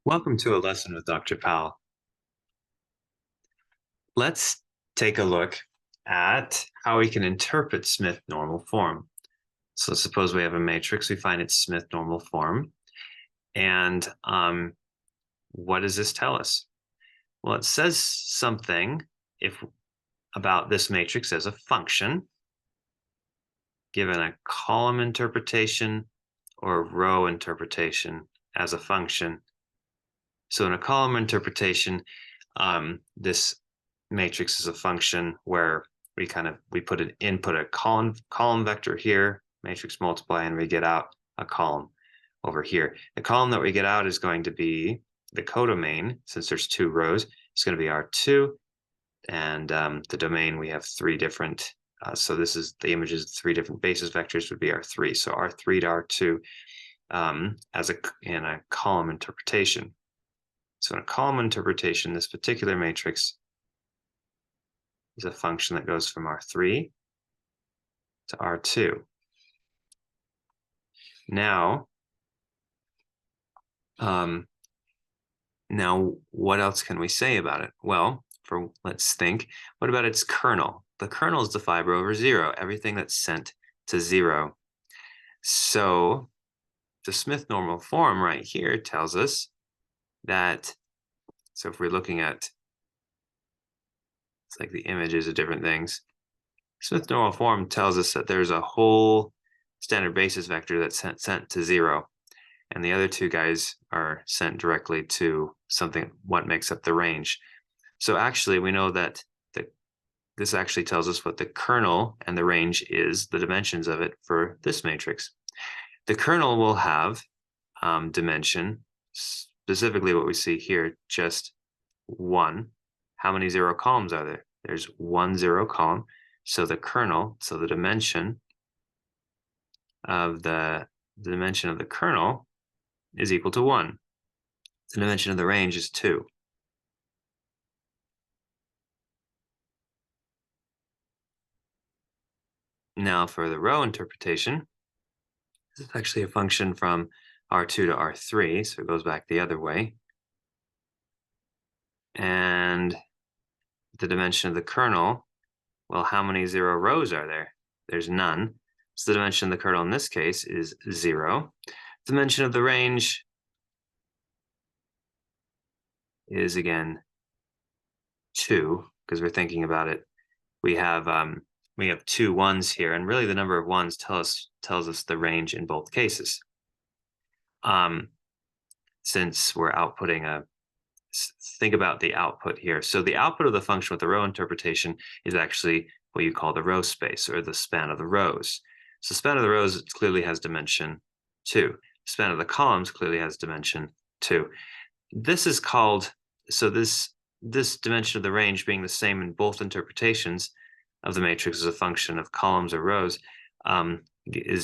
Welcome to a lesson with Dr. Powell. Let's take a look at how we can interpret Smith normal form. So suppose we have a matrix, we find its Smith normal form. And what does this tell us? Well, it says something if about this matrix as a function, given a column interpretation or a row interpretation as a function. So in a column interpretation, this matrix is a function where we put an input a column vector here, matrix multiply, and we get out a column over here. The column that we get out is going to be the codomain. Since there's two rows, it's going to be R2, and the domain we have three different. So this is the images, three different basis vectors would be R3. So R3 to R2 in a column interpretation. So in a column interpretation, this particular matrix is a function that goes from R3 to R2. Now, what else can we say about it? Well, let's think, what about its kernel? The kernel is the fiber over zero, everything that's sent to zero. So the Smith normal form right here tells us that, so if we're looking at, it's like the images of different things. Smith normal form tells us that there's a whole standard basis vector that's sent to zero, and the other two guys are sent directly to what makes up the range. So actually, we know that this actually tells us what the kernel and the range is, the dimensions of it for this matrix. The kernel will have dimension, specifically what we see here, just one. How many zero columns are there? There's one zero column. So the kernel, so the dimension of the kernel is equal to 1. The dimension of the range is 2. Now for the row interpretation, this is actually a function from R2 to R3, so it goes back the other way. And the dimension of the kernel, well, how many zero rows are there? There's none. So the dimension of the kernel in this case is 0. The dimension of the range is again 2, because we're thinking about it. We have 2 ones here, and really the number of ones tells us the range in both cases. Since we're outputting think about the output here. So the output of the function with the row interpretation is actually what you call the row space, or the span of the rows. So span of the rows clearly has dimension 2. Span of the columns clearly has dimension 2. This is called, so this dimension of the range being the same in both interpretations of the matrix as a function of columns or rows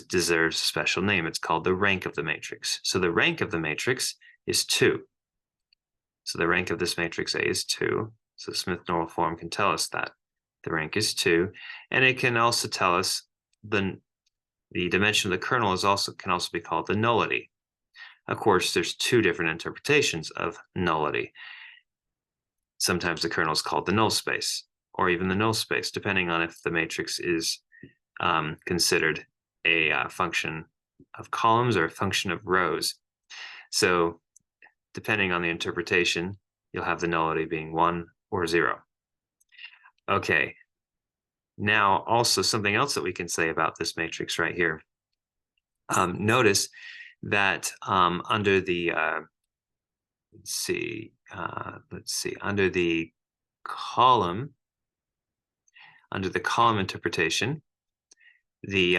deserves a special name. It's called the rank of the matrix. So the rank of the matrix is 2. So the rank of this matrix A is 2. So Smith normal form can tell us that the rank is 2, and it can also tell us the dimension of the kernel can also be called the nullity. Of course, there's 2 different interpretations of nullity. Sometimes the kernel is called the null space, or even the null space, depending on if the matrix is considered a function of columns or a function of rows. So depending on the interpretation, you'll have the nullity being 1 or 0. Okay, now also something else that we can say about this matrix right here. Notice that under the under the column interpretation, the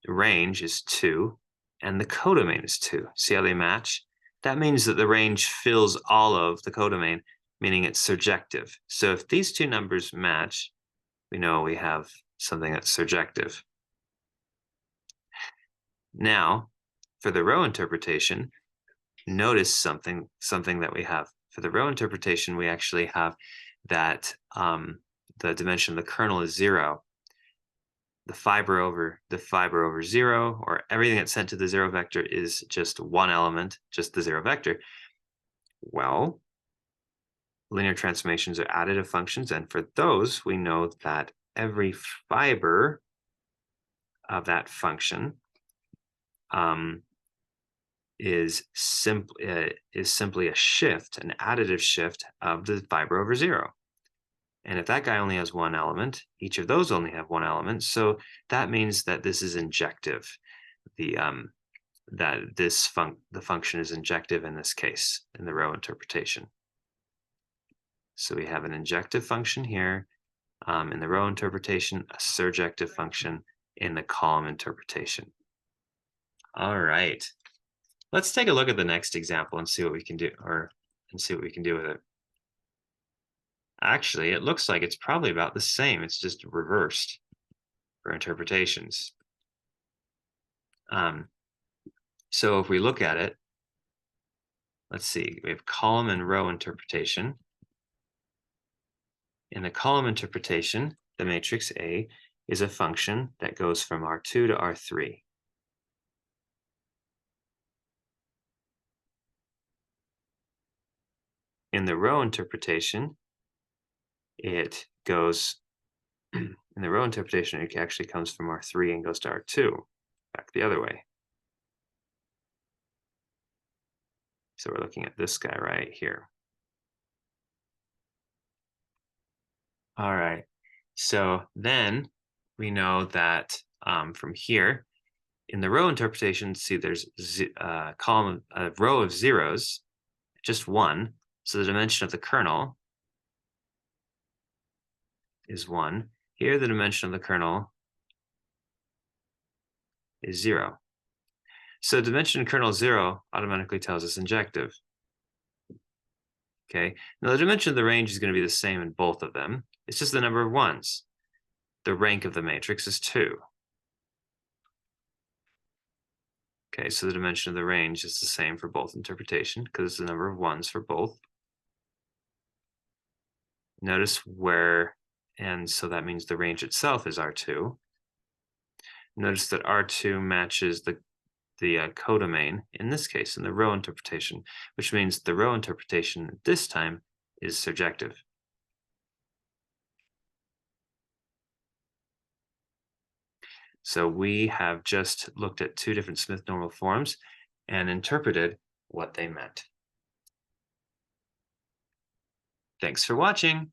range is 2 and the codomain is 2. See how they match? That means that the range fills all of the codomain, meaning it's surjective. So if these two numbers match, we know we have something that's surjective. Now, for the row interpretation, notice something that we have. For the row interpretation, we actually have that the dimension of the kernel is 0. the fiber over zero, or everything that's sent to the zero vector is just one element, just the zero vector, well, linear transformations are additive functions, and for those, we know that every fiber of that function um, is simply a shift, an additive shift of the fiber over zero. And if that guy only has one element, each of those only have one element. So that means that this is injective. The the function is injective in this case, in the row interpretation. So we have an injective function here in the row interpretation, a surjective function in the column interpretation. All right. Let's take a look at the next example and see what we can do, and see what we can do with it. Actually, it looks like it's probably about the same. It's just reversed for interpretations. So if we look at it, let's see, we have column and row interpretation. In the column interpretation, the matrix A is a function that goes from R2 to R3. In the row interpretation, it goes, in the row interpretation, it actually comes from R3 and goes to R2, back the other way. So we're looking at this guy right here. All right, so then we know that from here, in the row interpretation, see there's a row of zeros, just one. So the dimension of the kernel is 1. Here, the dimension of the kernel is 0. So dimension kernel 0 automatically tells us injective. Okay, now the dimension of the range is going to be the same in both of them. It's just the number of ones. The rank of the matrix is 2. Okay, so the dimension of the range is the same for both interpretation because it's the number of ones for both. Notice where, and so that means the range itself is R2. Notice that R2 matches the codomain, in this case, in the row interpretation, which means the row interpretation this time is surjective. So we have just looked at two different Smith normal forms and interpreted what they meant. Thanks for watching.